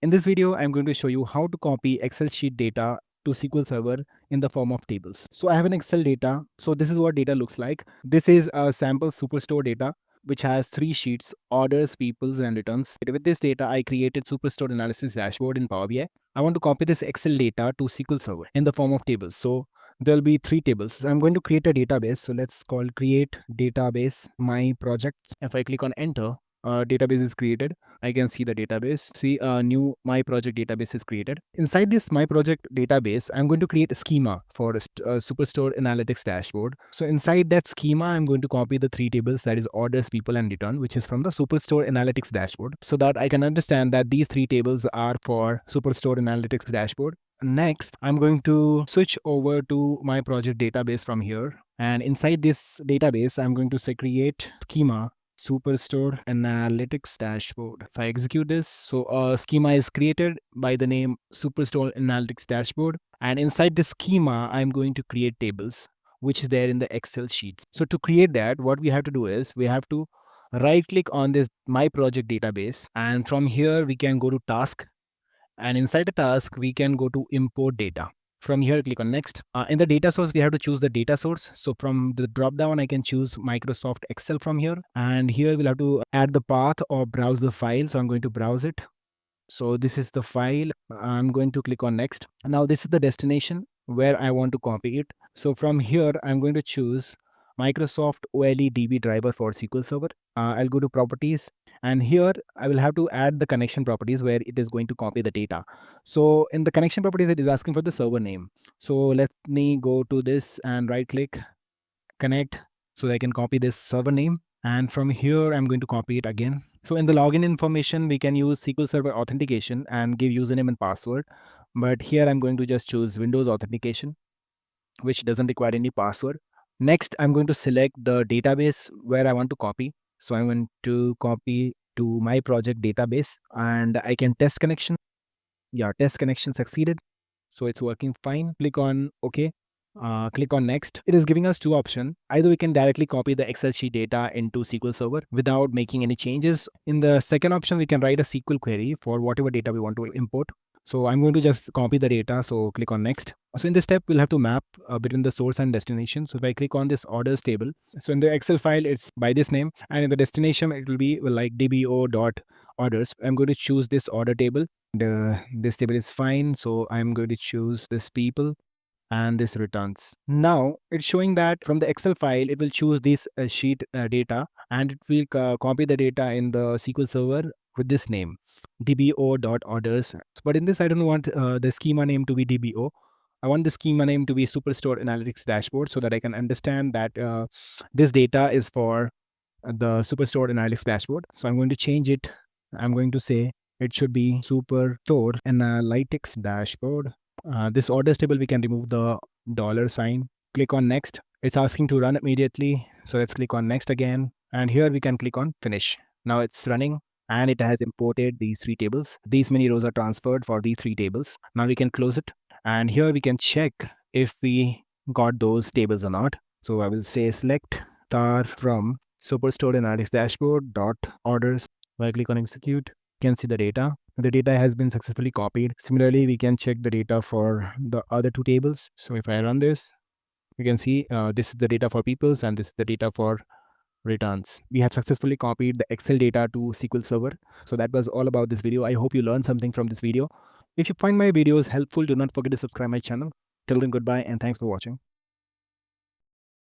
In this video, I'm going to show you how to copy Excel sheet data to SQL Server in the form of tables. So I have an Excel data. So this is what data looks like. This is a sample Superstore data, which has 3 sheets: orders, peoples, and returns. With this data, I created Superstore analysis dashboard in Power BI. I want to copy this Excel data to SQL Server in the form of tables. So there'll be 3 tables. So I'm going to create a database. So let's call create database my projects. If I click on enter, database is created. I can see the database. See, a new my project database is created. Inside this my project database, I'm going to create a schema for a Superstore analytics dashboard. So inside that schema, I'm going to copy the 3 tables, that is orders, people, and return, which is from the Superstore analytics dashboard, so that I can understand that these 3 tables are for Superstore analytics dashboard. Next, I'm going to switch over to my project database from here. And inside this database, I'm going to say create schema Superstore analytics dashboard. If I execute this, so a schema is created by the name Superstore analytics dashboard. And inside the schema, I'm going to create tables, which is there in the Excel sheets. So to create that, what we have to do is we have to right click on this my project database. And from here, we can go to task. And inside the task, we can go to import data. From here, click on next. In the data source, we have to choose the data source. So from the drop down, I can choose Microsoft Excel from here. And here we'll have to add the path or browse the file. So I'm going to browse it. So this is the file. I'm going to click on next. Now this is the destination where I want to copy it. So from here, I'm going to choose Microsoft OLE DB driver for SQL Server. I'll go to properties, and here I will have to add the connection properties where it is going to copy the data. So in the connection properties, it is asking for the server name. So let me go to this and right click, connect, so I can copy this server name. And from here, I'm going to copy it again. So in the login information, we can use SQL Server authentication and give username and password. But here I'm going to just choose Windows authentication, which doesn't require any password. Next, I'm going to select the database where I want to copy. So I'm going to copy to my project database, and I can test connection. Yeah, test connection succeeded. So it's working fine. Click on OK. Click on next. It is giving us 2 options. Either we can directly copy the Excel sheet data into SQL Server without making any changes. In the second option, we can write a SQL query for whatever data we want to import. So I'm going to just copy the data. So click on next. So in this step, we'll have to map between the source and destination. So if I click on this orders table, so in the Excel file, it's by this name, and in the destination, it will be like dbo.orders. I'm going to choose this order table. This table is fine. So I'm going to choose this people and this returns. Now it's showing that from the Excel file, it will choose this sheet data, and it will copy the data in the SQL Server with this name, dbo.orders. But in this, I don't want the schema name to be dbo. I want the schema name to be Superstore Analytics Dashboard, so that I can understand that this data is for the Superstore Analytics Dashboard. So I'm going to change it. I'm going to say it should be Superstore Analytics Dashboard. This orders table, we can remove the $sign. Click on next. It's asking to run immediately. So let's click on next again. And here we can click on finish. Now it's running, and it has imported these 3 tables. These many rows are transferred for these 3 tables. Now we can close it. And here we can check if we got those tables or not. So I will say select star from Superstore Analytics Dashboard dot orders. If I click on execute, you can see the data. The data has been successfully copied. Similarly, we can check the data for the other 2 tables. So if I run this, you can see this is the data for peoples and this is the data for returns. We have successfully copied the Excel data to SQL Server. So that was all about this video. I hope you learned something from this video. If you find my videos helpful, do not forget to subscribe my channel. Till then, goodbye and thanks for watching.